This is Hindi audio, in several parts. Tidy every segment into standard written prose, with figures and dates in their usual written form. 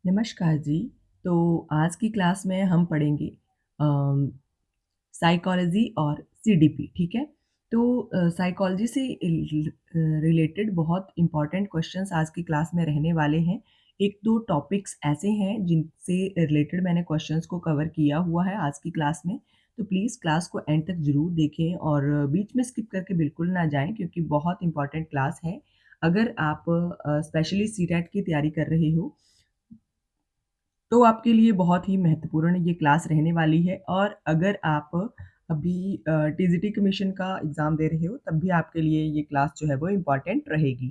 नमस्कार जी। तो आज की क्लास में हम पढ़ेंगे साइकोलॉजी और सीडीपी, ठीक है? तो साइकोलॉजी से रिलेटेड बहुत इम्पोर्टेंट क्वेश्चंस आज की क्लास में रहने वाले हैं। 1-2 टॉपिक्स ऐसे हैं जिनसे रिलेटेड मैंने क्वेश्चंस को कवर किया हुआ है आज की क्लास में। तो प्लीज़ क्लास को एंड तक ज़रूर देखें और बीच में स्किप करके बिल्कुल ना जाएँ क्योंकि बहुत इम्पोर्टेंट क्लास है। अगर आप स्पेशली सीटेट की तैयारी कर रहे हो तो आपके लिए बहुत ही महत्वपूर्ण ये क्लास रहने वाली है और अगर आप अभी टीजीटी कमीशन का एग्ज़ाम दे रहे हो तब भी आपके लिए ये क्लास जो है वो इम्पॉर्टेंट रहेगी।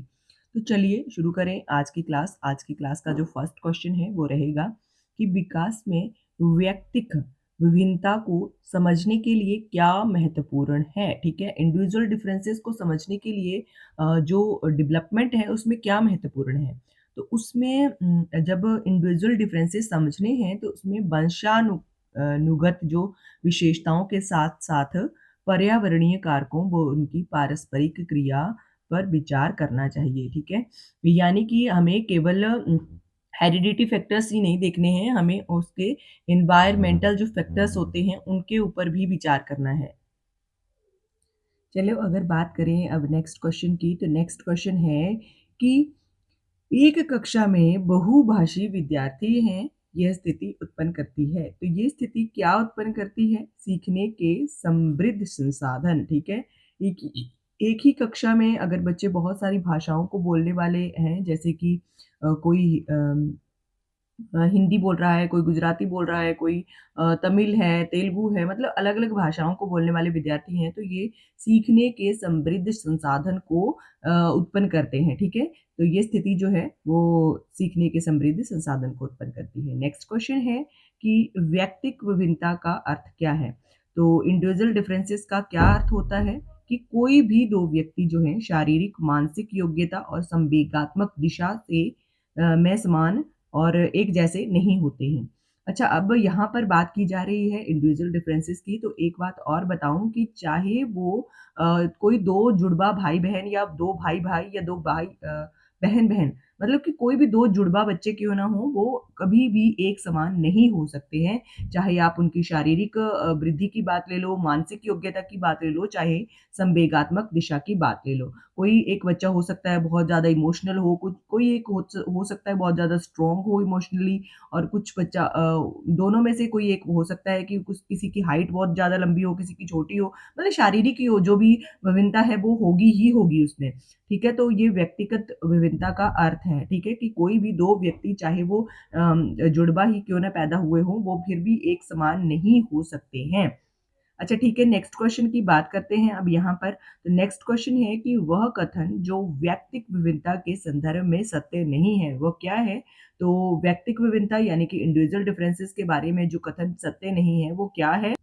तो चलिए शुरू करें आज की क्लास। आज की क्लास का जो फर्स्ट क्वेश्चन है वो रहेगा कि विकास में व्यक्तिक विभिन्नता को समझने के लिए क्या महत्वपूर्ण है? ठीक है, इंडिविजुअल डिफरेंसेस को समझने के लिए जो डेवलपमेंट है उसमें क्या महत्वपूर्ण है? तो उसमें जब इंडिविजुअल डिफरेंसेस समझने हैं तो उसमें नुगत जो विशेषताओं के साथ-साथ पर्यावरणीय कारकों व उनकी पारस्परिक क्रिया पर विचार करना चाहिए, ठीक है? यानी कि हमें केवल हेरिडिटी फैक्टर्स ही नहीं देखने हैं, हमें उसके एनवायरमेंटल जो फैक्टर्स होते हैं, उनके ऊपर भी विचार करना है। चलो अगर बात करें अब नेक्स्ट क्वेश्चन की, तो नेक्स्ट क्वेश्चन है कि एक कक्षा में बहुभाषी विद्यार्थी हैं, यह स्थिति उत्पन्न करती है। तो ये स्थिति क्या उत्पन्न करती है? सीखने के समृद्ध संसाधन, ठीक है? एक ही कक्षा में अगर बच्चे बहुत सारी भाषाओं को बोलने वाले हैं, जैसे कि कोई हिंदी बोल रहा है, कोई गुजराती बोल रहा है, कोई तमिल है, तेलुगु है, मतलब अलग-अलग भाषाओं को बोलने वाले विद्यार्थी हैं, तो ये सीखने के समृद्ध संसाधन को उत्पन्न करते हैं, ठीक है? तो ये स्थिति जो है, वो सीखने के समृद्ध संसाधन को उत्पन्न करती है। नेक्स्ट क्वेश्चन है कि व्यक्तिक विभिन्नता का अर्थ क्या है? तो इंडिविजुअल डिफरेंसेस का क्या अर्थ होता है? कि कोई भी 2 व्यक्ति जो हैं, शारीरिक, मानसिक योग्यता और संवेगात्मक दिशा से में समान और एक जैसे नहीं होते हैं। अच्छा, अब यहाँ पर बात की जा रही है इंडिविजुअल डिफरेंसेस की, तो एक बात और बताऊँ कि चाहे वो कोई 2 जुड़वा भाई-बहन या 2 भाई-भाई या 2 बहन-बहन, मतलब कि कोई भी 2 जुड़वा बच्चे क्यों ना हों, वो कभी भी एक समान नहीं हो सकते हैं। चाहे आप उनकी शारीरिक वृद्धि की बात ले लो, मानसिक योग्यता की बात ले लो, चाहे संवेगात्मक दिशा की बात ले लो। कोई एक बच्चा हो सकता है बहुत ज़्यादा इमोशनल हो, कुछ कोई एक हो सकता है बहुत ज़्यादा स्ट्रॉन्ग हो इमोशनली और कुछ बच्चा दोनों में से कोई एक हो सकता है कि कुछ किसी की हाइट बहुत ज़्यादा लंबी हो, किसी की छोटी हो, मतलब शारीरिक ही हो, जो भी विभिन्नता है वो होगी ही होगी उसमें, ठीक है? तो ये व्यक्तिगत विभिन्नता का अर्थ है, ठीक है? कि कोई भी 2 व्यक्ति चाहे वो जुड़वा ही क्यों ना पैदा हुए हों, वो फिर भी एक समान नहीं हो सकते हैं। अच्छा ठीक है, नेक्स्ट क्वेश्चन की बात करते हैं अब यहाँ पर। तो नेक्स्ट क्वेश्चन है कि वह कथन जो व्यक्तिक विभिन्नता के संदर्भ में सत्य नहीं है, वो क्या है? तो व्यक्तिक विभिन्नता यानी कि इंडिविजुअल डिफरेंसेस के बारे में जो कथन सत्य नहीं है, वो क्या है?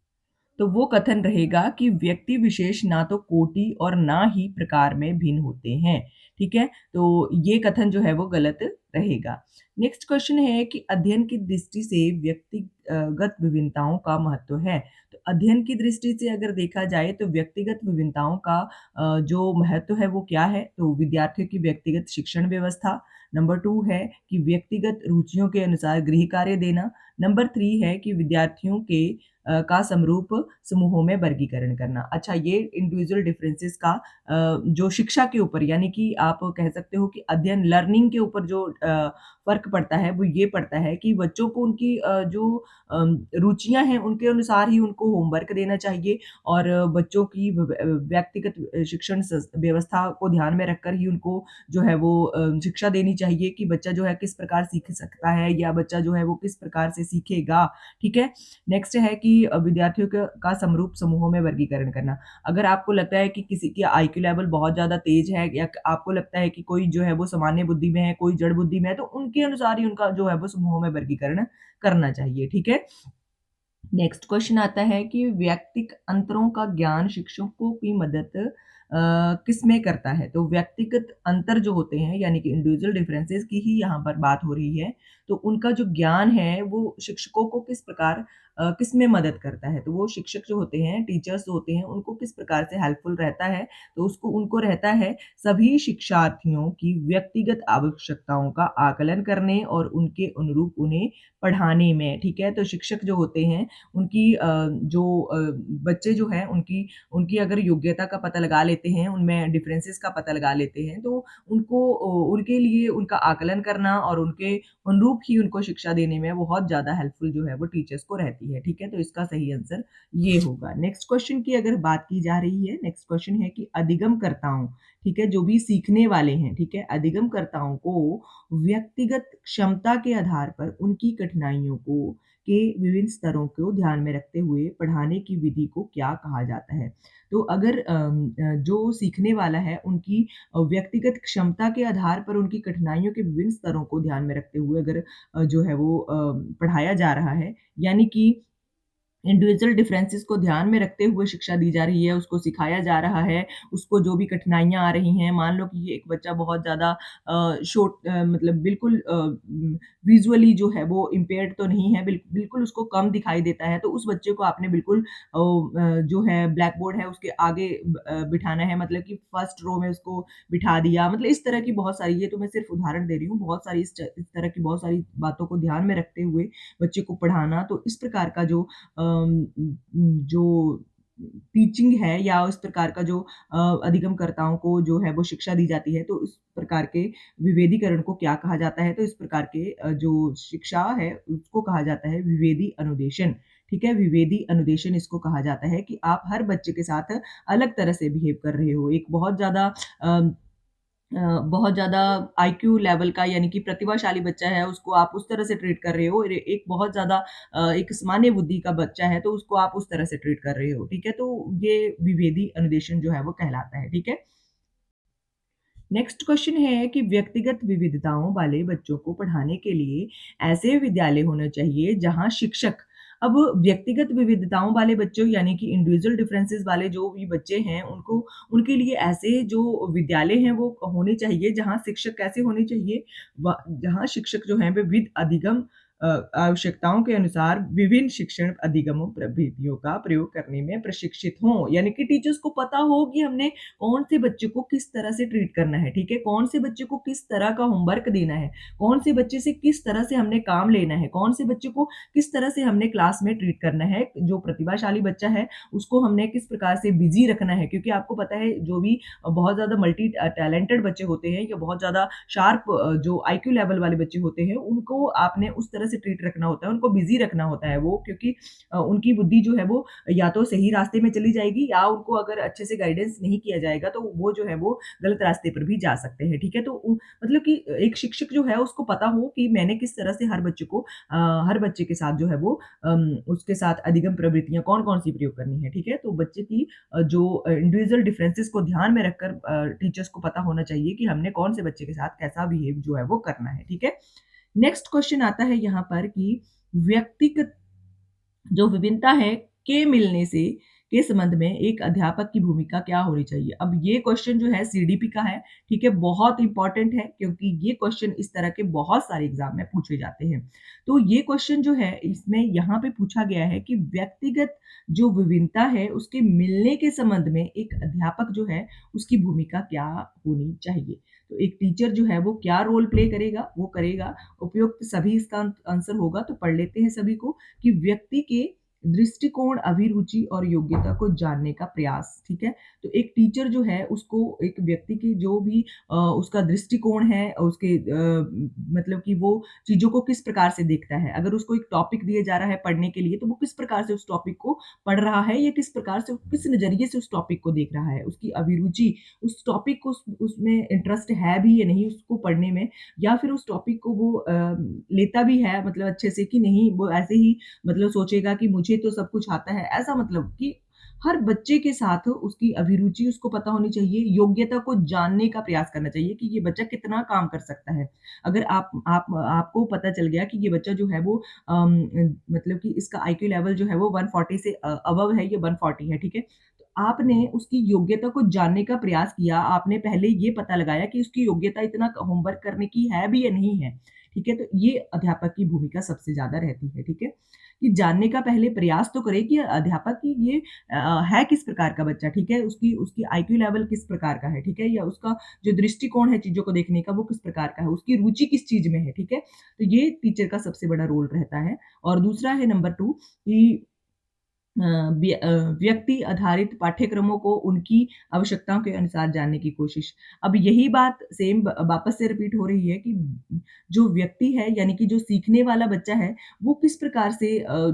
तो वो कथन रहेगा कि व्यक्ति विशेष ना तो कोटि और ना ही प्रकार में भिन्न होते हैं, ठीक है? तो ये कथन जो है वो गलत रहेगा। नेक्स्ट क्वेश्चन है कि अध्ययन की दृष्टि से व्यक्तिगत विभिन्नताओं का महत्व है। तो अध्ययन की दृष्टि से अगर देखा जाए तो व्यक्तिगत विभिन्नताओं का जो महत्व है वो क्या है? तो विद्यार्थियों की व्यक्तिगत शिक्षण व्यवस्था, नंबर 2 है कि व्यक्तिगत रुचियों के अनुसार गृह कार्य देना, नंबर 3 है कि विद्यार्थियों के का समरूप समूहों में वर्गीकरण करना। अच्छा, ये इंडिविजुअल डिफरेंसेस का जो शिक्षा के ऊपर यानी कि आप कह सकते हो कि अध्ययन लर्निंग के ऊपर जो फ़र्क पड़ता है वो ये पड़ता है कि बच्चों को उनकी जो रुचियाँ हैं उनके अनुसार ही उनको होमवर्क देना चाहिए और बच्चों की व्यक्तिगत शिक्षण व्यवस्था को ध्यान में रखकर ही उनको जो है वो शिक्षा देनी चाहिए कि बच्चा जो है किस प्रकार सीख सकता है या बच्चा जो है वो किस प्रकार से सीखेगा, ठीक है? नेक्स्ट है कि विद्यार्थियों का समरूप समूहों में वर्गीकरण करना। अगर आपको लगता है कि किसी की आईक्यू लेवल बहुत ज़्यादा तेज़ है या आपको लगता है कि कोई जो है वो सामान्य बुद्धि में है, कोई जड़ बुद्धि में है, तो उनके अनुसार ही उनका जो है वो समूहों में वर्गीकरण करना चाहिए, ठीक है? नेक्स्ट क्वेश्चन आता है कि व्यक्तिक अंतरों का ज्ञान शिक्षकों की मदद किसमें करता है? तो व्यक्तिगत अंतर जो होते हैं यानी कि इंडिविजुअल डिफरेंसेस की ही यहाँ पर बात हो रही है। तो उनका जो ज्ञान है वो शिक्षकों को किस प्रकार किसमें मदद करता है? तो वो शिक्षक जो होते हैं, टीचर्स जो होते हैं, उनको किस प्रकार से हेल्पफुल रहता है? तो उसको उनको रहता है सभी शिक्षार्थियों की व्यक्तिगत आवश्यकताओं का आकलन करने और उनके अनुरूप उन्हें पढ़ाने में, ठीक है? तो शिक्षक जो होते हैं, उनकी बच्चे जो हैं, उनकी उनकी अगर योग्यता का पता लगा लेते हैं, उनमें डिफरेंसेस का पता लगा लेते हैं, तो उनके लिए उनका आकलन करना और उनके अनुरूप ही उनको शिक्षा देने में बहुत ज़्यादा हेल्पफुल जो है वो टीचर्स को रहती है, ठीक है? तो इसका सही आंसर ये होगा। नेक्स्ट क्वेश्चन की अगर बात की जा रही है, नेक्स्ट क्वेश्चन है कि अधिगमकर्ताओं, ठीक है? जो भी सीखने वाले हैं, ठीक है? अधिगमकर्ताओं को व्यक्तिगत क्षमता के आधार पर उनकी कठिनाइयों को के विभिन्न स्तरों को ध्यान में रखते हुए पढ़ाने की विधि को क्या कहा जाता है? तो अगर जो सीखने वाला है उनकी व्यक्तिगत क्षमता के आधार पर उनकी कठिनाइयों के विभिन्न स्तरों को ध्यान में रखते हुए अगर जो है वो पढ़ाया जा रहा है, यानी कि इंडिविजुअल डिफरेंसेस को ध्यान में रखते हुए शिक्षा दी जा रही है, उसको सिखाया जा रहा है, उसको जो भी कठिनाइयाँ आ रही हैं, मान लो कि ये एक बच्चा बहुत ज़्यादा मतलब बिल्कुल विज़ुअली जो है वो इम्पेयर्ड तो नहीं है, बिल्कुल उसको कम दिखाई देता है, तो उस बच्चे को आपने बिल्कुल जो है ब्लैक बोर्ड है उसके आगे बिठाना है, मतलब कि फर्स्ट रो में उसको बिठा दिया, मतलब इस तरह की बहुत सारी, ये तो मैं सिर्फ़ उदाहरण दे रही हूँ, बहुत सारी इस तरह की बहुत सारी बातों को ध्यान में रखते हुए बच्चे को पढ़ाना, तो इस प्रकार का जो टीचिंग है या उस प्रकार का जो अधिगमकर्ताओं को जो है वो शिक्षा दी जाती है, तो इस प्रकार के विभेदीकरण को क्या कहा जाता है? तो इस प्रकार के जो शिक्षा है उसको कहा जाता है विभेदी अनुदेशन, ठीक है? विभेदी अनुदेशन इसको कहा जाता है कि आप हर बच्चे के साथ अलग तरह से बिहेव कर रहे हो। एक बहुत ज़्यादा आईक्यू लेवल का यानी कि प्रतिभाशाली बच्चा है, उसको आप उस तरह से ट्रीट कर रहे हो और एक बहुत ज़्यादा एक सामान्य बुद्धि का बच्चा है, तो उसको आप उस तरह से ट्रीट कर रहे हो, ठीक है? तो ये विभेदी अनुदेशन जो है वो कहलाता है, ठीक है? नेक्स्ट क्वेश्चन है कि व्यक्तिगत विविधताओं वाले बच्चों को पढ़ाने के लिए ऐसे विद्यालय होने चाहिए जहां शिक्षक अब व्यक्तिगत विविधताओं वाले बच्चों यानी कि इंडिविजुअल डिफरेंसेस वाले जो भी बच्चे हैं उनको उनके लिए ऐसे जो विद्यालय हैं वो होने चाहिए जहां शिक्षक कैसे होने चाहिए जहां शिक्षक जो हैं वे विद अधिगम आवश्यकताओं के अनुसार विभिन्न शिक्षण अधिगमों प्रविधियों का प्रयोग करने में प्रशिक्षित हों यानी कि टीचर्स को पता हो कि हमने कौन से बच्चे को किस तरह से ट्रीट करना है, ठीक है? कौन से बच्चे को किस तरह का होमवर्क देना है, कौन से बच्चे से किस तरह से हमने काम लेना है, कौन से बच्चे को किस तरह से हमने क्लास में ट्रीट करना है। जो प्रतिभाशाली बच्चा है, उसको हमने किस प्रकार से बिज़ी रखना है क्योंकि आपको पता है जो भी बहुत ज़्यादा मल्टी टैलेंटेड बच्चे होते हैं या बहुत ज़्यादा शार्प जो आईक्यू लेवल वाले बच्चे होते हैं, उनको आपने उस तरह से ट्रीट रखना होता है, उनको बिज़ी रखना होता है वो क्योंकि उनकी बुद्धि जो है वो या तो सही रास्ते में चली जाएगी या उनको अगर अच्छे से गाइडेंस नहीं किया जाएगा तो वो जो है वो गलत रास्ते पर भी जा सकते हैं, ठीक है? तो मतलब कि एक शिक्षक जो है उसको पता हो कि मैंने किस तरह से हर बच्चे के साथ जो है वो उसके साथ अधिगम प्रवृत्तियाँ कौन-कौन सी प्रयोग करनी है, ठीक है? तो बच्चे की जो इंडिविजुअल डिफरेंसेस को ध्यान में रखकर टीचर्स को पता होना चाहिए कि हमने कौन से बच्चे के साथ कैसा बिहेव जो है वो करना है, ठीक है? नेक्स्ट क्वेश्चन आता है यहाँ पर कि व्यक्तिगत जो विभिन्नता है के मिलने से के संबंध में एक अध्यापक की भूमिका क्या होनी चाहिए? अब ये क्वेश्चन जो है सीडीपी का है, ठीक है? बहुत इम्पोर्टेंट है क्योंकि ये क्वेश्चन इस तरह के बहुत सारे एग्ज़ाम में पूछे जाते हैं। तो ये क्वेश्चन जो है इसमें यहाँ पे पूछा गया है कि व्यक्तिगत जो विभिन्नता है उसके मिलने के संबंध में एक अध्यापक जो है उसकी भूमिका क्या होनी चाहिए? तो एक टीचर जो है वो क्या रोल प्ले करेगा? वो करेगा उपयुक्त सभी इसका आंसर होगा तो पढ़ लेते हैं सभी को कि व्यक्ति के दृष्टिकोण, अभिरुचि और योग्यता को जानने का प्रयास, ठीक है? तो एक टीचर जो है उसको एक व्यक्ति की जो भी उसका दृष्टिकोण है उसके मतलब कि वो चीज़ों को किस प्रकार से देखता है। अगर उसको एक टॉपिक दिया जा रहा है पढ़ने के लिए तो वो किस प्रकार से उस टॉपिक को पढ़ रहा है या किस प्रकार से किस नज़रिए से उस टॉपिक को देख रहा है। उसकी अभिरुचि उस टॉपिक को उसमें इंटरेस्ट है भी या नहीं उसको पढ़ने में या फिर उस टॉपिक को वो लेता भी है मतलब अच्छे से कि नहीं वो ऐसे ही मतलब सोचेगा कि मुझे तो सब कुछ आता है, ऐसा मतलब कि हर बच्चे के साथ उसकी अभिरुचि उसको पता होनी चाहिए, योग्यता को जानने का प्रयास करना चाहिए कि ये बच्चा कितना काम कर सकता है। अगर आपको पता चल गया कि ये बच्चा जो है वो मतलब कि इसका आईक्यू लेवल जो है वो 140 से अबव है, ये 140 है, ठीक है? तो आपने उसकी योग्यता को जानने का प्रयास किया, आपने पहले ये पता लगाया कि उसकी योग्यता इतना होमवर्क करने की है भी या नहीं है, ठीक है? तो ये अध्यापक की भूमिका सबसे ज़्यादा रहती है, ठीक है? कि जानने का पहले प्रयास तो करें कि अध्यापक की ये है किस प्रकार का बच्चा, ठीक है? उसकी उसकी आईक्यू लेवल किस प्रकार का है, ठीक है? या उसका जो दृष्टिकोण है चीज़ों को देखने का वो किस प्रकार का है, उसकी रुचि किस चीज़ में है, ठीक है? तो ये टीचर का सबसे बड़ा रोल रहता है। और दूसरा है नंबर 2 कि व्यक्ति आधारित पाठ्यक्रमों को उनकी आवश्यकताओं के अनुसार जानने की कोशिश। अब यही बात सेम वापस से रिपीट हो रही है कि जो व्यक्ति है यानी कि जो सीखने वाला बच्चा है, वो किस प्रकार से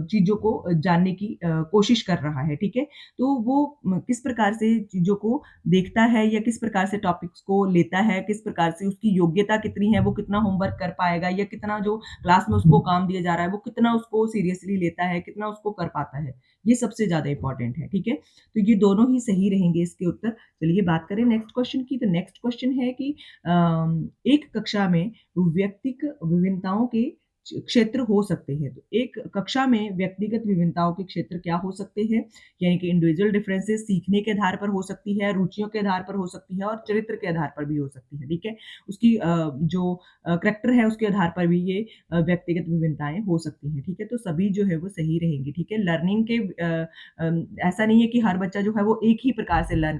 चीज़ों को जानने की कोशिश कर रहा है, ठीक है? तो वो किस प्रकार से चीज़ों को देखता है या किस प्रकार से टॉपिक्स को लेता है, किस प्रकार से उसकी योग्यता कितनी है, वो कितना होमवर्क कर पाएगा या कितना जो क्लास में उसको काम दिया जा रहा है, वो कितना उसको सीरियसली लेता है, कितना उसको कर पाता है। ये सबसे ज़्यादा इम्पोर्टेंट है, ठीक है? तो ये दोनों ही सही रहेंगे इसके उत्तर। चलिए बात करें नेक्स्ट क्वेश्चन की, तो नेक्स्ट क्वेश्चन है कि एक कक्षा में व्यक्तिक विभिन्नताओं के क्षेत्र हो सकते हैं। तो एक कक्षा में व्यक्तिगत विभिन्नताओं के क्षेत्र क्या हो सकते हैं? यानी कि इंडिविजुअल डिफरेंसेस सीखने के आधार पर हो सकती है, रुचियों के आधार पर हो सकती है और चरित्र के आधार पर भी हो सकती है, ठीक है? उसकी जो करैक्टर है उसके आधार पर भी ये व्यक्तिगत विभिन्नताएँ हो सकती हैं, ठीक है? तो सभी जो है वो सही रहेंगी, ठीक है? लर्निंग के ऐसा नहीं है कि हर बच्चा जो है वो एक ही प्रकार से लर्न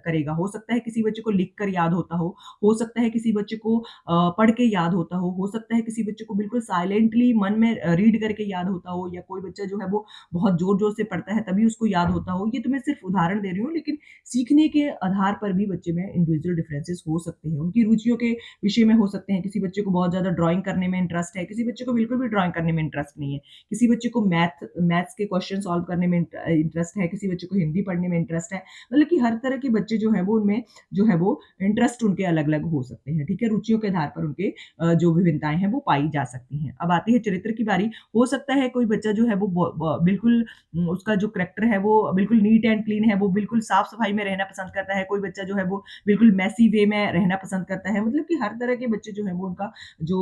करेगा। हो सकता है किसी बच्चे को लिख कर याद होता हो सकता है किसी बच्चे को पढ़ के याद होता हो सकता है किसी बच्चे को बिल्कुल साइलेंटली मन में रीड करके याद होता हो या कोई बच्चा जो है वो बहुत ज़ोर-ज़ोर से पढ़ता है तभी उसको याद होता हो। ये तो मैं सिर्फ़ उदाहरण दे रही हूँ, लेकिन सीखने के आधार पर भी बच्चे में इंडिविजुअल डिफरेंसेस हो सकते हैं। उनकी रुचियों के विषय में हो सकते हैं, किसी बच्चे को बहुत ज़्यादा ड्राइंग करने में इंटरेस्ट है, किसी बच्चे को बिल्कुल भी ड्राइंग करने में इंटरेस्ट नहीं है। किसी बच्चे को मैथ्स के क्वेश्चन सॉल्व करने में इंटरेस्ट है, किसी बच्चे को हिंदी पढ़ने में इंटरेस्ट है। मतलब कि हर तरह के बच्चे जो हैं वो उनमें जो है वो इंटरेस्ट उनके अलग-अलग हो सकते हैं, ठीक है? रुचियों के आधार पर उनके जो विभिन्नताएँ हैं वो पाई जा सकती हैं। अब आती है चरित्र की बारी। हो सकता है कोई बच्चा जो है वो ब ब बिल्कुल उसका जो करैक्टर है वो बिल्कुल नीट एंड क्लीन है, वो बिल्कुल साफ-सफाई में रहना पसंद करता है। कोई बच्चा जो है वो बिल्कुल मेसी वे में रहना पसंद करता है। मतलब कि हर तरह के बच्चे जो हैं वो उनका जो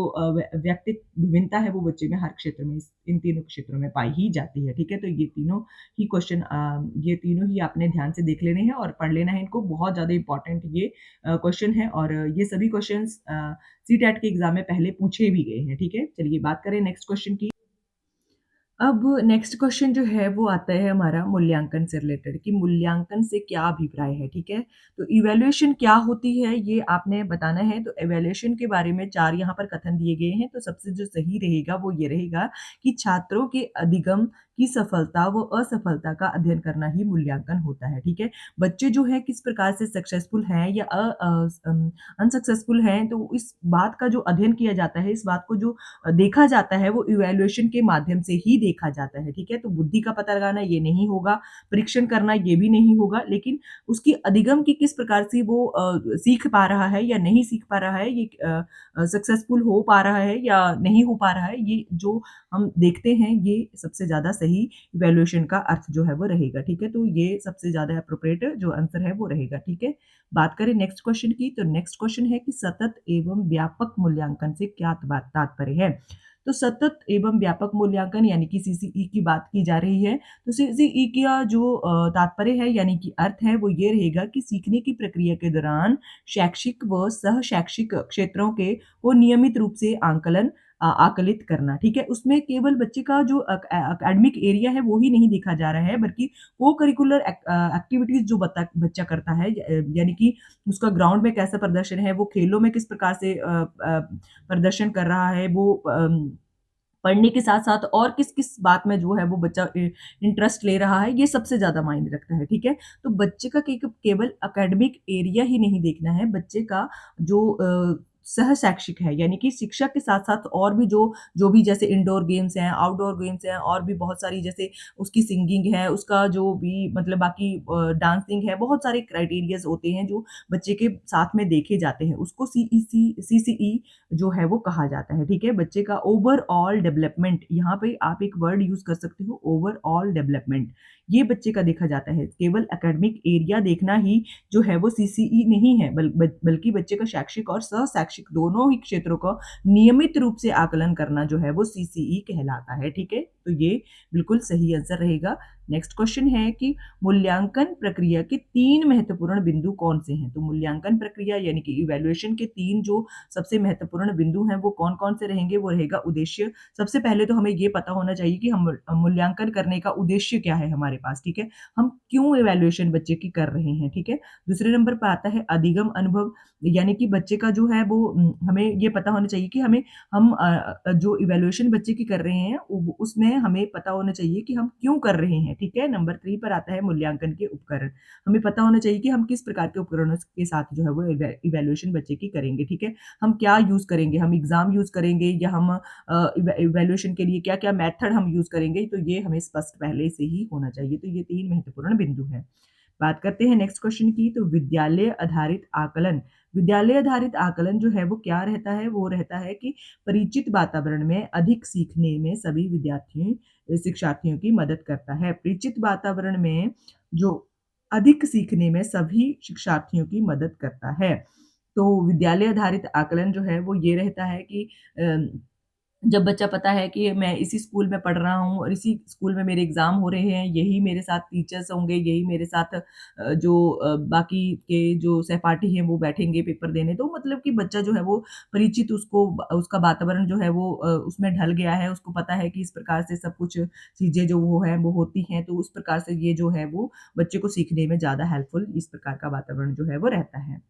व्यक्तिक विभिन्नता है वो बच्चे में हर क्षेत्र में इन तीनों क्षेत्रों में पाई ही जाती है, ठीक है? तो ये तीनों ही क्वेश्चन ये तीनों ही आपने ध्यान से देख लेने हैं और पढ़ लेना है इनको। बहुत ज़्यादा इम्पोर्टेंट ये क्वेश्चन है और ये सभी क्वेश्चन्स सीटेट के एग्ज़ाम में पहले पूछे भी गए हैं, ठीक है? चलिए बात करें नेक्स्ट क्वेश्चन की। अब नेक्स्ट क्वेश्चन जो है वो आता है हमारा मूल्यांकन से रिलेटेड कि मूल्यांकन से क्या अभिप्राय है, ठीक है? तो इवैल्यूएशन क्या होती है ये आपने बताना है। तो इवैल्यूएशन के बारे में 4 यहाँ पर कथन दिए गए हैं। तो सबसे जो सही रहेगा वो ये रहेगा कि छात्रों के अधिगम की सफलता व असफलता का अध्ययन करना ही मूल्यांकन होता है, ठीक है? बच्चे जो हैं किस प्रकार से सक्सेसफुल हैं या अनसक्सेसफुल हैं, तो इस बात का जो अध्ययन किया जाता है, इस बात को जो देखा जाता है वो इवैल्यूएशन के माध्यम से ही देखा जाता है, ठीक है? तो बुद्धि का पता लगाना ये नहीं होगा, परीक्षण करना ये भी नहीं होगा, लेकिन उसकी अधिगम की किस प्रकार से वो सीख पा रहा है या नहीं सीख पा रहा है, ये सक्सेसफुल हो पा रहा है या नहीं हो पा रहा है, ये जो हम देखते हैं, ये सबसे ज़्यादा सही इवैल्यूएशन का अर्थ जो है वो रहेगा, ठीक है? तो ये सबसे ज़्यादा एप्रोप्रिएट जो आंसर है वो रहेगा, ठीक है? बात करें नेक्स्ट क्वेश्चन की, तो नेक्स्ट क्वेश्चन है कि सतत एवं व्यापक मूल्यांकन से क्या तात्पर्य है? तो सतत एवं व्यापक मूल्यांकन यानी कि सीसीई की बात की जा रही है। तो सीसीई का जो तात्पर्य है यानी कि अर्थ है वो ये रहेगा कि सीखने की प्रक्रिया के दौरान शैक्षिक व सह-शैक्षिक क्षेत्रों के वो नियमित रूप से आकलित करना, ठीक है? उसमें केवल बच्चे का जो एकेडमिक एरिया है वो ही नहीं देखा जा रहा है बल्कि को-करिकुलर एक्टिविटीज़ जो बच्चा करता है यानी कि उसका ग्राउंड में कैसा प्रदर्शन है, वो खेलों में किस प्रकार से प्रदर्शन कर रहा है, वो पढ़ने के साथ-साथ और किस-किस बात में जो है वो बच्चा इंटरेस्ट ले रहा है, ये सबसे ज़्यादा मायने रखता है, ठीक है? तो बच्चे का केवल एकेडमिक एरिया ही नहीं देखना है, बच्चे का जो सह-शैक्षिक है, यानी कि शिक्षा के साथ-साथ और भी जो जो भी जैसे इंडोर गेम्स हैं, आउटडोर गेम्स हैं और भी बहुत सारी जैसे उसकी सिंगिंग है, उसका जो भी मतलब बाकी डांसिंग है, बहुत सारे क्राइटेरियाज़ होते हैं जो बच्चे के साथ में देखे जाते हैं, उसको सीसीई जो है वो कहा जाता है, ठीक है? बच्चे का ओवरऑल डेवलपमेंट यहाँ पे आप एक वर्ड यूज़ कर सकते हो ओवरऑल डेवलपमेंट, ये बच्चे का देखा जाता है। केवल एकेडमिक एरिया देखना ही जो है वो सीसीई नहीं है बल्कि बच्चे का शैक्षिक और सह-शैक्षिक दोनों ही क्षेत्रों का नियमित रूप से आकलन करना जो है वो सीसीई कहलाता है, ठीक है? तो ये बिल्कुल सही आंसर रहेगा। नेक्स्ट क्वेश्चन है कि मूल्यांकन प्रक्रिया के 3 महत्वपूर्ण बिंदु कौन से हैं? तो मूल्यांकन प्रक्रिया यानी कि इवैल्यूएशन के 3 जो सबसे महत्वपूर्ण बिंदु हैं वो कौन-कौन से रहेंगे? वो रहेगा उद्देश्य। सबसे पहले तो हमें ये पता होना चाहिए कि हम मूल्यांकन करने का उद्देश्य क्या है हमारे पास, ठीक है? हम क्यों इवैल्यूएशन बच्चे की कर रहे हैं, ठीक है? दूसरे नंबर पर आता है अधिगम अनुभव, यानी कि बच्चे का जो है वो हमें ये पता होना चाहिए कि हम जो इवैल्यूएशन बच्चे की कर रहे हैं उसमें हमें पता होना चाहिए कि हम क्यों कर रहे हैं, ठीक है? नंबर 3 पर आता है मूल्यांकन के उपकरण। हमें पता होना चाहिए कि हम किस प्रकार के उपकरणों के साथ जो है वो इवैल्यूएशन बच्चे की करेंगे, ठीक है? हम क्या यूज़ करेंगे? हम एग्ज़ाम यूज़ करेंगे या हम इवैल्यूएशन के लिए क्या-क्या मेथड हम यूज़ करेंगे? तो ये हमें स्पष्ट पहले से ही होना चाहिए। तो ये 3 महत्वपूर्ण बिंदु हैं। बात करते हैं नेक्स्ट क्वेश्चन की, तो विद्यालय आधारित आकलन। विद्यालय आधारित आकलन जो है वो क्या रहता है? वो रहता है कि परिचित वातावरण में अधिक सीखने में सभी शिक्षार्थियों की मदद करता है। परिचित वातावरण में जो अधिक सीखने में सभी शिक्षार्थियों की मदद करता है। तो विद्यालय आधारित आकलन जो है वो ये रहता है कि जब बच्चा पता है कि मैं इसी स्कूल में पढ़ रहा हूँ और इसी स्कूल में मेरे एग्ज़ाम हो रहे हैं, यही मेरे साथ टीचर्स होंगे, यही मेरे साथ बाकी के जो सहपाठी हैं वो बैठेंगे पेपर देने, तो मतलब कि बच्चा जो है वो परिचित उसको उसका वातावरण जो है वो उसमें ढल गया है, उसको पता है कि इस प्रकार से सब कुछ चीज़ें जो वो हैं वो होती हैं, तो उस प्रकार से ये जो है वो बच्चे को सीखने में ज़्यादा हेल्पफुल इस प्रकार का वातावरण जो है वो रहता है।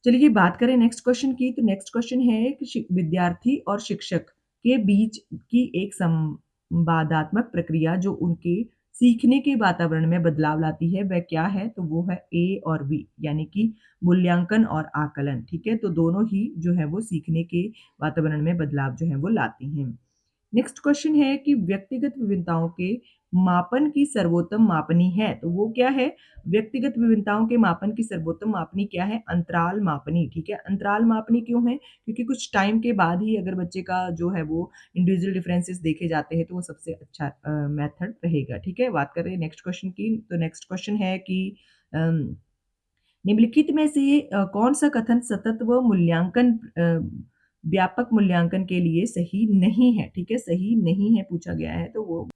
चलिए बात करें नेक्स्ट क्वेश्चन की, तो नेक्स्ट क्वेश्चन है कि विद्यार्थी और शिक्षक के बीच की एक संवादात्मक प्रक्रिया जो उनके सीखने के वातावरण में बदलाव लाती है, वह क्या है? तो वो है ए और बी, यानी कि मूल्यांकन और आकलन, ठीक है? तो दोनों ही जो है वो सीखने के वातावरण में बदलाव जो है वो लाती हैं। नेक्स्ट क्वेश्चन है कि व्यक्तिगत विभिन्नताओं के मापन की सर्वोत्तम मापनी है, तो वो क्या है? व्यक्तिगत विभिन्नताओं के मापन की सर्वोत्तम मापनी क्या है? अंतराल मापनी, ठीक है? अंतराल मापनी क्यों है? क्योंकि कुछ टाइम के बाद ही अगर बच्चे का जो है वो इंडिविजुअल डिफरेंसेस देखे जाते हैं, तो वो सबसे अच्छा मेथड रहेगा, ठीक है? बात करें नेक्स्ट क्वेश्चन की, तो नेक्स्ट क्वेश्चन है कि अम निम्नलिखित में से कौन-सा कथन सतत व व्यापक मूल्यांकन के लिए सही नहीं है? ठीक है, सही नहीं है पूछा गया है, तो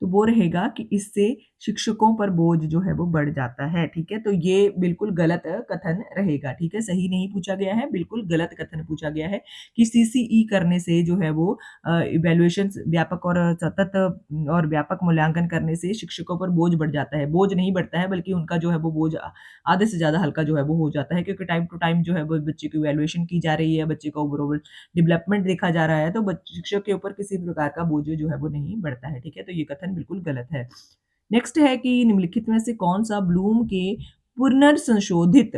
वो रहेगा कि इससे शिक्षकों पर बोझ जो है वो बढ़ जाता है, ठीक है? तो ये बिल्कुल गलत कथन रहेगा, ठीक है? सही नहीं पूछा गया है, बिल्कुल गलत कथन पूछा गया है कि सीसीई करने से जो है वो इवैल्यूएशंस व्यापक और सतत और व्यापक मूल्यांकन करने से शिक्षकों पर बोझ बढ़ जाता है। बोझ नहीं बढ़ता है बल्कि उनका जो है वो बोझ आधे से ज़्यादा हल्का जो है वो हो जाता है, क्योंकि टाइम टू टाइम जो है वो बच्चे की इवैल्यूएशन की जा रही है, बच्चे का ओवरऑल डेवलपमेंट देखा जा रहा है, तो शिक्षक के ऊपर किसी भी प्रकार का बोझ जो है वो नहीं बढ़ता है, ठीक है? तो ये कथन बिल्कुल गलत है। नेक्स्ट है कि निम्नलिखित में से कौन-सा ब्लूम के पुनर्संशोधित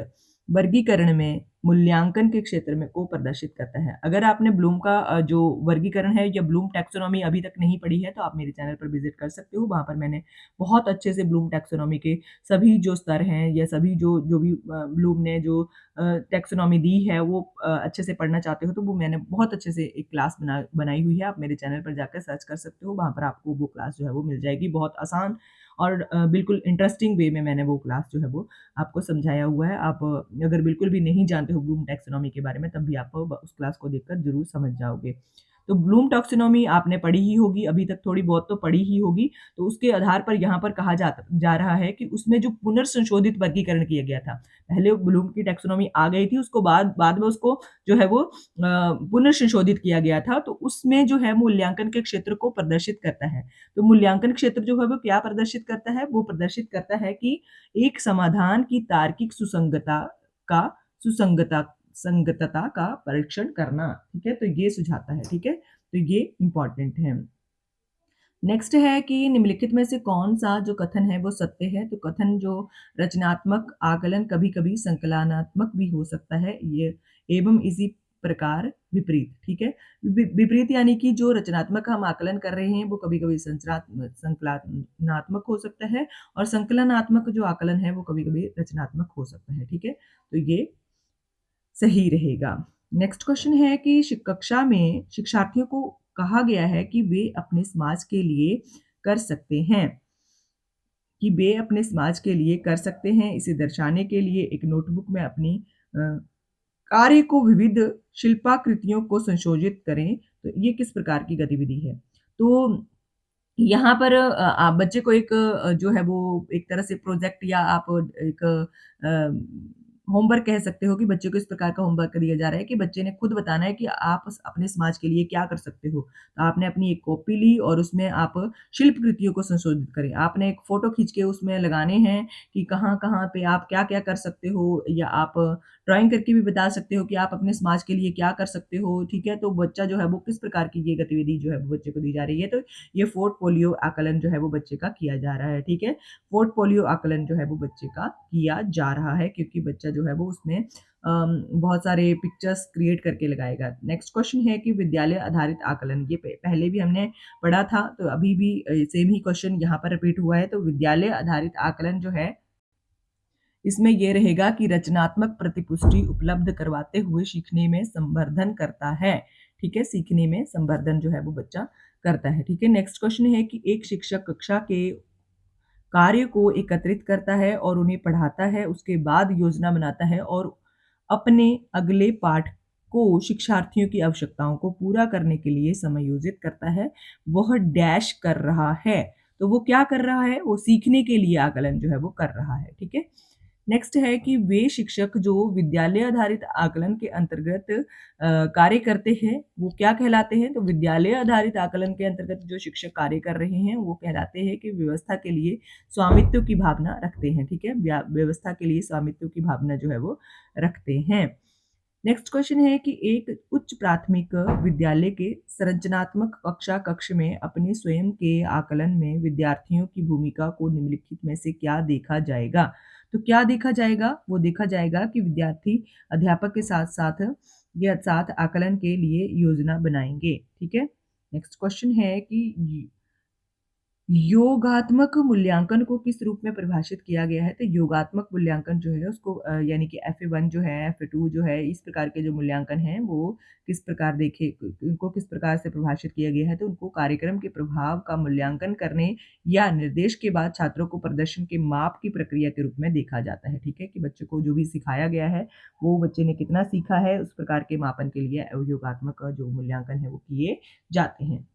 वर्गीकरण में मूल्यांकन के क्षेत्र में को प्रदर्शित करता है? अगर आपने ब्लूम का जो वर्गीकरण है या ब्लूम टैक्सोनॉमी अभी तक नहीं पढ़ी है, तो आप मेरे चैनल पर विज़िट कर सकते हो। वहाँ पर मैंने बहुत अच्छे से ब्लूम टैक्सोनॉमी के सभी जो स्तर हैं या सभी जो जो भी ब्लूम ने जो टैक्सोनॉमी दी है वो अच्छे से पढ़ना चाहते हो तो वो मैंने बहुत अच्छे से एक क्लास बनाई हुई है। आप मेरे चैनल पर जाकर सर्च कर सकते हो, वहाँ पर आपको वो क्लास जो है वो मिल जाएगी। बहुत आसान और बिल्कुल इंटरेस्टिंग वे में मैंने वो क्लास जो है वो आपको समझाया हुआ है। आप अगर बिल्कुल भी नहीं जानते हो ब्लूम टैक्सोनॉमी के बारे में तब भी आप उस क्लास को देखकर ज़रूर समझ जाओगे। तो ब्लूम टैक्सोनॉमी आपने पढ़ी ही होगी, अभी तक थोड़ी बहुत तो पढ़ी ही होगी। तो उसके आधार पर यहाँ पर कहा जा रहा है कि उसमें जो पुनर्संशोधित वर्गीकरण किया गया था, पहले ब्लूम की टैक्सोनॉमी आ गई थी, उसको बाद बाद में उसको जो है वो पुनर्संशोधित किया गया था, तो उसमें जो है मूल्यांकन के क्षेत्र को प्रदर्शित करता है। तो मूल्यांकन क्षेत्र जो है वो क्या प्रदर्शित करता है? वो प्रदर्शित करता है कि एक समाधान की तार्किक का सुसंगता संगतता का परीक्षण करना, ठीक है? तो ये सुझाता है, ठीक है? तो ये इम्पोर्टेंट है। नेक्स्ट है कि निम्नलिखित में से कौन-सा जो कथन है वो सत्य है? तो कथन जो रचनात्मक आकलन कभी-कभी संकलनात्मक भी हो सकता है, ये एवं इसी प्रकार विपरीत, ठीक है? विपरीत यानी कि जो रचनात्मक हम आकलन कर रहे हैं वो कभी-कभी संकलनात्मक हो सकता है और संकलनात्मक जो आकलन है वो कभी-कभी रचनात्मक हो सकता है, ठीक है? तो ये सही रहेगा। नेक्स्ट क्वेश्चन है कि कक्षा में शिक्षार्थियों को कहा गया है कि वे अपने समाज के लिए कर सकते हैं कर सकते हैं। इसे दर्शाने के लिए एक नोटबुक में अपनी अ, कार्य को विविध शिल्पाकृतियों को संशोधित करें। तो ये किस प्रकार की गतिविधि है? तो यहाँ पर आप बच्चे को एक जो है वो एक तरह से प्रोजेक्ट या आप एक होमवर्क कह सकते हो कि बच्चे को इस प्रकार का होमवर्क दिया जा रहा है कि बच्चे ने खुद बताना है कि आप अपने समाज के लिए क्या कर सकते हो। तो आपने अपनी एक कॉपी ली और उसमें आप शिल्प कृतियों को संशोधित करें। आपने एक फ़ोटो खींच के उसमें लगाने हैं कि कहाँ-कहाँ पे आप क्या-क्या कर सकते हो, या आप ड्राइंग करके भी बता सकते हो कि आप अपने समाज के लिए क्या कर सकते हो, ठीक है? तो बच्चा जो है वो किस प्रकार की ये गतिविधि जो है वो बच्चे को दी जा रही है। तो ये पोर्टफोलियो आकलन जो है वो बच्चे का किया जा रहा है, ठीक है? पोर्टफोलियो आकलन जो है वो बच्चे का किया जा रहा है, क्योंकि बच्चा जो है वो उसमें बहुत सारे पिक्चर्स क्रिएट करके लगाएगा। नेक्स्ट क्वेश्चन है कि विद्यालय आधारित आकलन, ये पहले भी हमने पढ़ा था, तो अभी भी सेम ही क्वेश्चन यहाँ पर रिपीट हुआ है। तो विद्यालय आधारित आकलन जो है, इसमें ये रहेगा कि रचनात्मक प्रतिपुष्टि उपलब्ध करवाते हुए सीखने में संवर्धन करता है, ठीक है? सीखने में संवर्धन जो है वो बच्चा करता है, ठीक है? नेक्स्ट क्वेश्चन है कि एक शिक्षक कक्षा के कार्य को एकत्रित करता है और उन्हें पढ़ाता है, उसके बाद योजना बनाता है और अपने अगले पाठ को शिक्षार्थियों की आवश्यकताओं को पूरा करने के लिए समायोजित करता है। वह डैश कर रहा है, तो वो क्या कर रहा है? वो सीखने के लिए आकलन जो है वो कर रहा है, ठीक है? नेक्स्ट है कि वे शिक्षक जो विद्यालय आधारित आकलन के अंतर्गत कार्य करते हैं, वो क्या कहलाते हैं? तो विद्यालय आधारित आकलन के अंतर्गत जो शिक्षक कार्य कर रहे हैं, वो कहलाते हैं कि व्यवस्था के लिए स्वामित्व की भावना रखते हैं, ठीक है? व्यवस्था के लिए स्वामित्व की भावना जो है वो रखते हैं। नेक्स्ट क्वेश्चन है कि एक उच्च प्राथमिक विद्यालय के संरचनात्मक कक्षा कक्ष में अपने स्वयं के आकलन में विद्यार्थियों की भूमिका को निम्नलिखित में से क्या देखा जाएगा? तो क्या देखा जाएगा? वो देखा जाएगा कि विद्यार्थी अध्यापक के साथ आकलन के लिए योजना बनाएंगे, ठीक है? नेक्स्ट क्वेश्चन है कि योगात्मक मूल्यांकन को किस रूप में परिभाषित किया गया है? तो योगात्मक मूल्यांकन जो है उसको यानी कि FA1 जो है, FA2 जो है, इस प्रकार के जो मूल्यांकन हैं वो किस प्रकार देखे उनको किस प्रकार से परिभाषित किया गया है? तो उनको कार्यक्रम के प्रभाव का मूल्यांकन करने या निर्देश के बाद छात्रों को प्रदर्शन के माप की प्रक्रिया के रूप में देखा जाता है, ठीक है? कि बच्चे को जो भी सिखाया गया है, वो बच्चे ने कितना सीखा है, उस प्रकार के मापन के लिए योगात्मक जो मूल्यांकन है वो किए जाते हैं।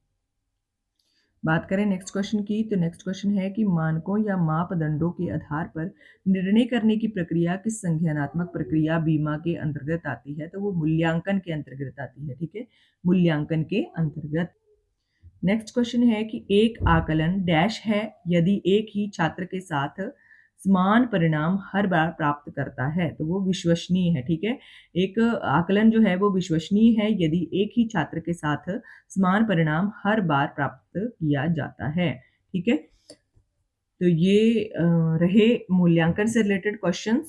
बात करें नेक्स्ट क्वेश्चन की, तो नेक्स्ट क्वेश्चन है कि मानकों या मापदंडों के आधार पर निर्णय करने की प्रक्रिया किस संज्ञानात्मक प्रक्रिया बीमा के अंतर्गत आती है? तो वो मूल्यांकन के अंतर्गत आती है, ठीक है? मूल्यांकन के अंतर्गत। नेक्स्ट क्वेश्चन है कि एक आकलन डैश है यदि एक ही छात्र के साथ समान परिणाम हर बार प्राप्त करता है, तो वो विश्वसनीय है, ठीक है? एक आकलन जो है वो विश्वसनीय है यदि एक ही छात्र के साथ समान परिणाम हर बार प्राप्त किया जाता है, ठीक है? तो ये रहे मूल्यांकन से रिलेटेड क्वेश्चंस।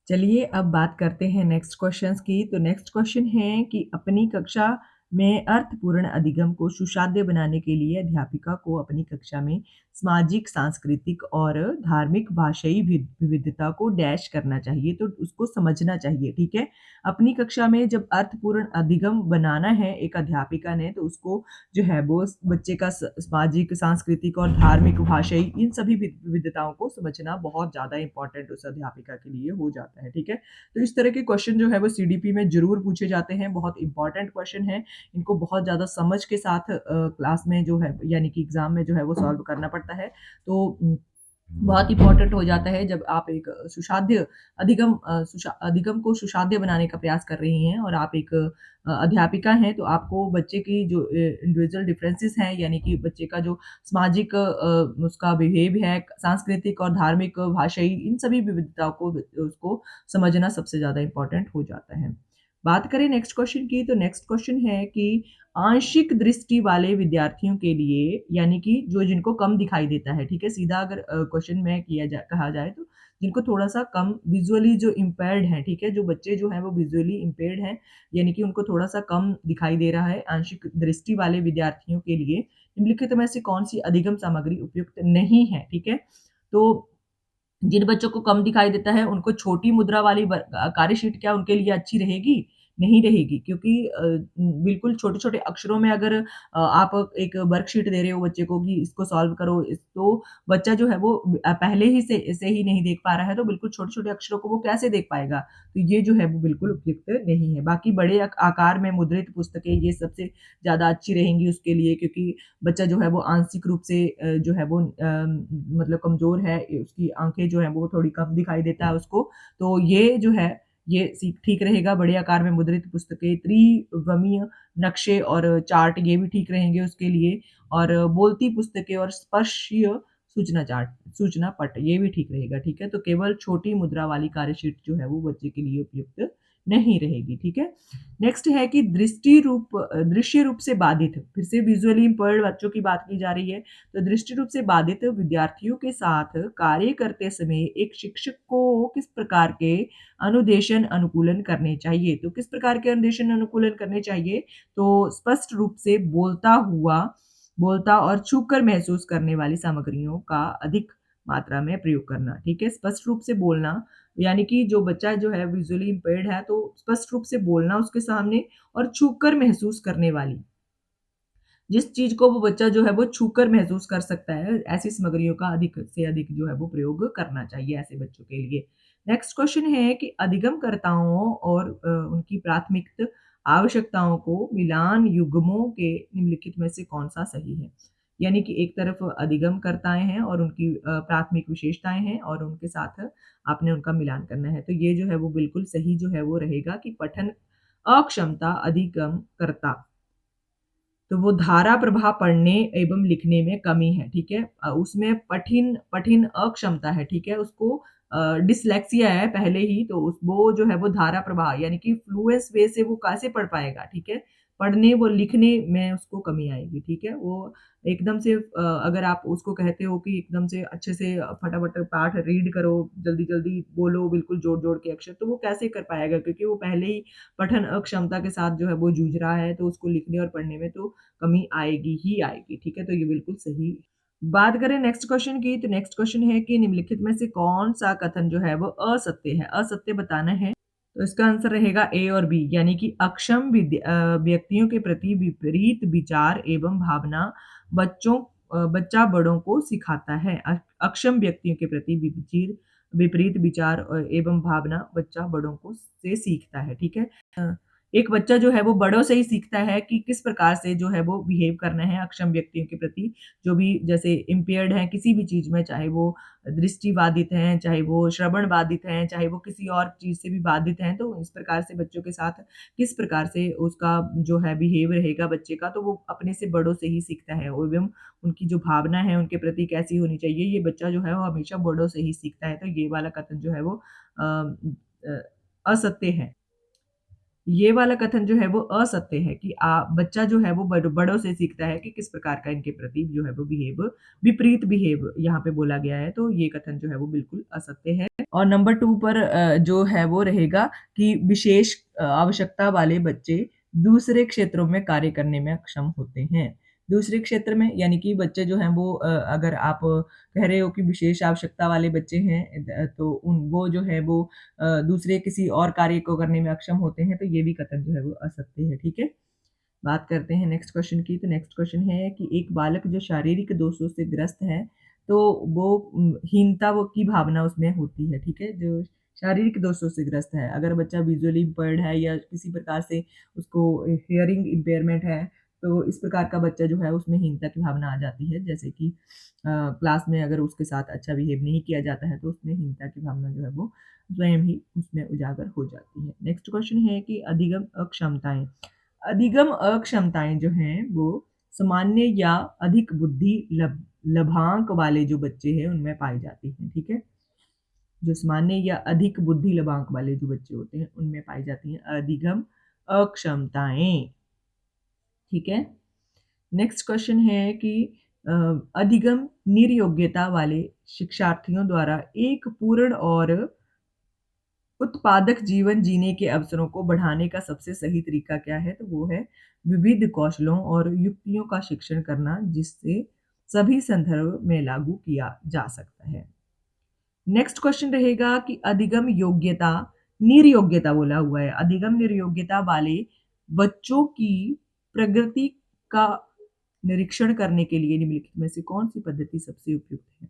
चलिए अब बात करते हैं नेक्स्ट क्वेश्चंस की। तो नेक्स्ट क्वेश्चन है कि अपनी कक्षा में अर्थपूर्ण अधिगम को सुसाध्य बनाने के लिए अध्यापिका को अपनी कक्षा में सामाजिक, सांस्कृतिक और धार्मिक भाषाई विविधता को डैश करना चाहिए, तो उसको समझना चाहिए, ठीक है? अपनी कक्षा में जब अर्थपूर्ण अधिगम बनाना है एक अध्यापिका ने, तो उसको जो है वो बच्चे का सामाजिक, सांस्कृतिक और धार्मिक, भाषाई इन सभी विविधताओं को समझना बहुत ज़्यादा इंपॉर्टेंट उस अध्यापिका के लिए हो जाता है, ठीक है? तो इस तरह के क्वेश्चन जो है वो CDP में ज़रूर पूछे जाते हैं, बहुत इंपॉर्टेंट क्वेश्चन है। इनको बहुत ज़्यादा समझ के साथ क्लास में जो है यानी कि एग्ज़ाम में जो है वो सॉल्व करना पड़ता है। तो बहुत इम्पोर्टेंट हो जाता है जब आप एक सुशाध्य अधिगम को सुशाध्य बनाने का प्रयास कर रही हैं और आप एक अध्यापिका हैं, तो आपको बच्चे की जो इंडिविजुअल डिफरेंसेस हैं, यानी कि बच्चे का जो सामाजिक उसका बिहेव है, सांस्कृतिक और धार्मिक, भाषाई इन सभी विविधताओं को उसको समझना सबसे ज़्यादा इम्पोर्टेंट हो जाता है। बात करें नेक्स्ट क्वेश्चन की, तो नेक्स्ट क्वेश्चन है कि आंशिक दृष्टि वाले विद्यार्थियों के लिए, यानी कि जो जिनको कम दिखाई देता है, ठीक है? सीधा अगर क्वेश्चन में कहा जाए तो जिनको थोड़ा-सा कम विज़ुअली जो इम्पेयर्ड हैं, ठीक है? जो बच्चे जो हैं वो विज़ुअली इम्पेयर्ड हैं, यानी कि उनको थोड़ा-सा कम दिखाई दे रहा है, आंशिक दृष्टि वाले विद्यार्थियों के लिए निम्नलिखित में से कौन-सी अधिगम सामग्री उपयुक्त नहीं है, ठीक है? तो जिन बच्चों को कम दिखाई देता है, उनको छोटी मुद्रा वाली कार्यशीट क्या उनके लिए अच्छी रहेगी? नहीं रहेगी, क्योंकि बिल्कुल छोटे-छोटे अक्षरों में अगर आप एक वर्कशीट दे रहे हो बच्चे को कि इसको सॉल्व करो, तो बच्चा जो है वो पहले ही से ही नहीं देख पा रहा है, तो बिल्कुल छोटे-छोटे अक्षरों को वो कैसे देख पाएगा? तो ये जो है वो बिल्कुल उपयुक्त नहीं है। बाकी बड़े आकार में मुद्रित पुस्तकें ये सबसे ज़्यादा अच्छी रहेंगी उसके लिए, क्योंकि बच्चा जो है वो आंशिक रूप से जो है वो मतलब कमज़ोर है, उसकी आँखें जो हैं वो थोड़ी कम दिखाई देता है उसको। तो ये जो है ये ठीक रहेगा। बड़े आकार में मुद्रित पुस्तकें, त्रिवमीय नक्शे और चार्ट ये भी ठीक रहेंगे उसके लिए, और बोलती पुस्तकें और स्पर्शीय सूचना पट ये भी ठीक रहेगा, ठीक है? तो केवल छोटी मुद्रा वाली कार्यशीट जो है वो बच्चे के लिए उपयुक्त नहीं रहेगी, ठीक है? नेक्स्ट है कि दृश्य रूप से बाधित, फिर से विजुअली इम्पेयर्ड बच्चों की बात की जा रही है। तो दृष्टि रूप से बाधित विद्यार्थियों के साथ कार्य करते समय एक शिक्षक को किस प्रकार के अनुदेशन अनुकूलन करने चाहिए? तो किस प्रकार के अनुदेशन अनुकूलन करने चाहिए? तो स्पष्ट रूप से बोलता और छूकर महसूस करने वाली सामग्रियों का अधिक मात्रा में प्रयोग करना, ठीक है? स्पष्ट रूप से बोलना, यानी कि जो बच्चा जो है विज़ुअली इम्पेयर्ड है, तो स्पष्ट रूप से बोलना उसके सामने, और छूकर महसूस करने वाली, जिस चीज़ को वो बच्चा जो है वो छूकर महसूस कर सकता है, ऐसी सामग्रियों का अधिक से अधिक जो है वो प्रयोग करना चाहिए ऐसे बच्चों के लिए। नेक्स्ट क्वेश्चन है कि अधिगमकर्ताओं और उनकी प्राथमिक आवश्यकताओं को मिलान युग्मों के निम्नलिखित में से कौन-सा सही है? यानी कि एक तरफ अधिगमकर्ताएँ हैं और उनकी प्राथमिक विशेषताएँ हैं, और उनके साथ आपने उनका मिलान करना है। तो ये जो है वो बिल्कुल सही जो है वो रहेगा कि पठन अक्षमता अधिगमकर्ता, तो वो धारा प्रवाह पढ़ने एवं लिखने में कमी है, ठीक है? उसमें पठिन पठिन अक्षमता है, ठीक है? उसको डिस्लेक्सिया है पहले ही, तो वो जो है वो धारा प्रवाह यानी कि फ्लुएंस वे से वो कैसे पढ़ पाएगा, ठीक है? पढ़ने व लिखने में उसको कमी आएगी, ठीक है? वो एकदम से अगर आप उसको कहते हो कि एकदम से अच्छे से फटाफट पाठ रीड करो, जल्दी-जल्दी बोलो, बिल्कुल जोड़-जोड़ के अक्षर, तो वो कैसे कर पाएगा? क्योंकि वो पहले ही पठन अक्षमता के साथ जो है वो जूझ रहा है, तो उसको लिखने और पढ़ने में तो कमी आएगी ही आएगी, ठीक है? तो ये बिल्कुल सही। बात करें नेक्स्ट क्वेश्चन की, तो नेक्स्ट क्वेश्चन है कि निम्नलिखित में से कौन-सा कथन जो है वो असत्य है? असत्य बताना है, तो इसका आंसर रहेगा ए और बी, यानी कि अक्षम व्यक्तियों के प्रति विपरीत विचार एवं भावना बच्चा बड़ों को सिखाता है। अक्षम व्यक्तियों के प्रति विपरीत विचार एवं भावना बच्चा बड़ों को से सीखता है, ठीक है? एक बच्चा जो है वो बड़ों से ही सीखता है कि किस प्रकार से जो है वो बिहेव करना है अक्षम व्यक्तियों के प्रति, जो भी जैसे इम्पेयर्ड हैं किसी भी चीज़ में, चाहे वो दृष्टि बाधित हैं, चाहे वो श्रवण बाधित हैं, चाहे वो किसी और चीज़ से भी बाधित हैं, तो इस प्रकार से बच्चों के साथ किस प्रकार से उसका जो है बिहेव रहेगा बच्चे का, तो वो अपने से बड़ों से ही सीखता है, एवं उनकी जो भावना है उनके प्रति कैसी होनी चाहिए, ये बच्चा जो है वो हमेशा बड़ों से ही सीखता है। तो ये वाला कथन जो है वो अ, असत्य है। ये वाला कथन जो है वो असत्य है कि बच्चा जो है वो बड़ों से सीखता है कि किस प्रकार का इनके प्रति जो है वो विपरीत बिहेव यहाँ पे बोला गया है, तो ये कथन जो है वो बिल्कुल असत्य है। और नंबर 2 पर जो है वो रहेगा कि विशेष आवश्यकता वाले बच्चे दूसरे क्षेत्रों में कार्य करने में अक्षम होते हैं। दूसरे क्षेत्र में यानी कि बच्चे जो हैं वो अगर आप कह रहे हो कि विशेष आवश्यकता वाले बच्चे हैं, तो वो जो है वो दूसरे किसी और कार्य को करने में अक्षम होते हैं, तो ये भी कथन जो है वो असत्य है, ठीक है? बात करते हैं नेक्स्ट क्वेश्चन की, तो नेक्स्ट क्वेश्चन है कि एक बालक जो शारीरिक दोषों से ग्रस्त है, तो वो हीनता वो की भावना उसमें होती है, ठीक है? जो शारीरिक दोषों से ग्रस्त है, अगर बच्चा विजुअली इम्पेयर्ड है या किसी प्रकार से उसको हियरिंग इम्पेयरमेंट है, तो इस प्रकार का बच्चा जो है उसमें हीनता की भावना आ जाती है। जैसे कि क्लास में अगर उसके साथ अच्छा बिहेव नहीं किया जाता है, तो उसमें हीनता की भावना जो है वो स्वयं ही उसमें उजागर हो जाती है। नेक्स्ट क्वेश्चन है कि अधिगम अक्षमताएँ। अधिगम अक्षमताएँ जो हैं वो सामान्य या अधिक बुद्धि लभांक वाले जो बच्चे हैं उनमें पाई जाती हैं, ठीक है? जो सामान्य या अधिक बुद्धि लभांक वाले जो बच्चे होते हैं उनमें पाई जाती हैं अधिगम अक्षमताएँ, ठीक है? नेक्स्ट क्वेश्चन है कि अ, अधिगम निर्योग्यता वाले शिक्षार्थियों द्वारा एक पूर्ण और उत्पादक जीवन जीने के अवसरों को बढ़ाने का सबसे सही तरीका क्या है? तो वो है विविध कौशलों और युक्तियों का शिक्षण करना, जिससे सभी संदर्भ में लागू किया जा सकता है। नेक्स्ट क्वेश्चन रहेगा कि अधिगम योग्यता निर्योग्यता बोला हुआ है, अधिगम निर्योग्यता वाले बच्चों की प्रगति का निरीक्षण करने के लिए निम्नलिखित में से कौन-सी पद्धति सबसे उपयुक्त है?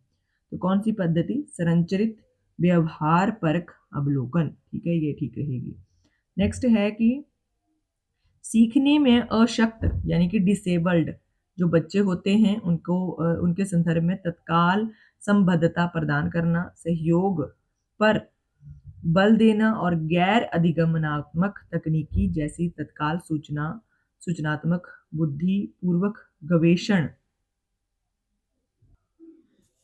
तो कौन-सी पद्धति? संरचित व्यवहार परक अवलोकन, ठीक है, ये ठीक रहेगी। नेक्स्ट है कि सीखने में अशक्त यानी कि डिसेबल्ड जो बच्चे होते हैं उनको उनके संदर्भ में तत्काल संबद्धता प्रदान करना, सहयोग पर बल देना और गैर अधिगमनात्मक तकनीकी जैसी तत्काल सूचनात्मक बुद्धि पूर्वक गवेषण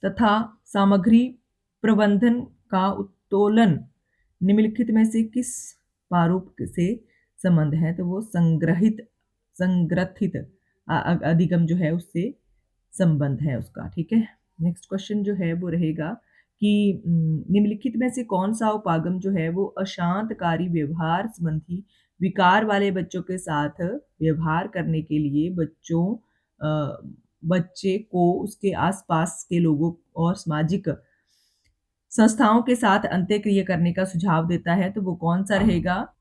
तथा सामग्री प्रबंधन का उत्तोलन निम्नलिखित में से किस प्रारूप से संबंध है? तो वो संग्रथित अधिगम जो है उससे संबंध है उसका, ठीक है। नेक्स्ट क्वेश्चन जो है वो रहेगा कि निम्नलिखित में से कौन सा उपागम जो है वो अशांतकारी व्यवहार संबंधी विकार वाले बच्चों के साथ व्यवहार करने के लिए बच्चे को उसके आसपास के लोगों और सामाजिक संस्थाओं के साथ अंत्यक्रिया करने का सुझाव देता है, तो वो कौन-सा रहेगा?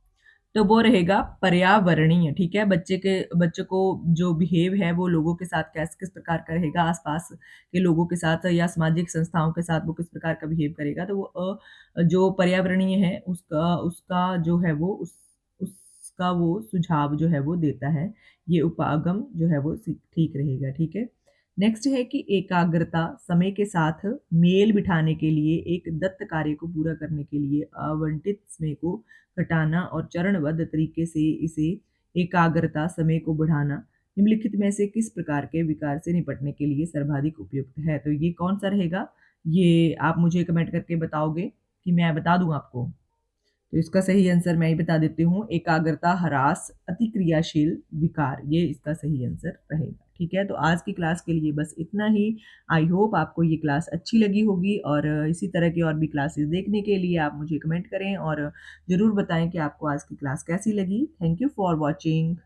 तो वो रहेगा पर्यावरणीय, ठीक है? बच्चे को जो बिहेव है वो लोगों के साथ किस प्रकार का रहेगा, आस-पास के लोगों के साथ या सामाजिक संस्थाओं के साथ वो किस प्रकार का बिहेव करेगा, तो वो जो पर्यावरणीय है उसका उसका जो है वो उसका वो सुझाव जो है वो देता है। ये उपागम जो है वो ठीक रहेगा, ठीक है? नेक्स्ट है कि एकाग्रता समय के साथ मेल बिठाने के लिए एक दत्त कार्य को पूरा करने के लिए आवंटित समय को घटाना और चरणबद्ध तरीके से इसे एकाग्रता समय को बढ़ाना निम्नलिखित में से किस प्रकार के विकार से निपटने के लिए सर्वाधिक उपयुक्त है? तो ये कौन-सा रहेगा? ये आप मुझे कमेंट करके बताओगे कि मैं बता दूँ आपको? तो इसका सही आंसर मैं ही बता देती हूँ, एकाग्रता ह्रास अतिक्रियाशील विकार, ये इसका सही आंसर रहेगा। ठीक है, तो आज की क्लास के लिए बस इतना ही। आई होप आपको ये क्लास अच्छी लगी होगी और इसी तरह की और भी क्लासेस देखने के लिए आप मुझे कमेंट करें और ज़रूर बताएं कि आपको आज की क्लास कैसी लगी। Thank you for watching.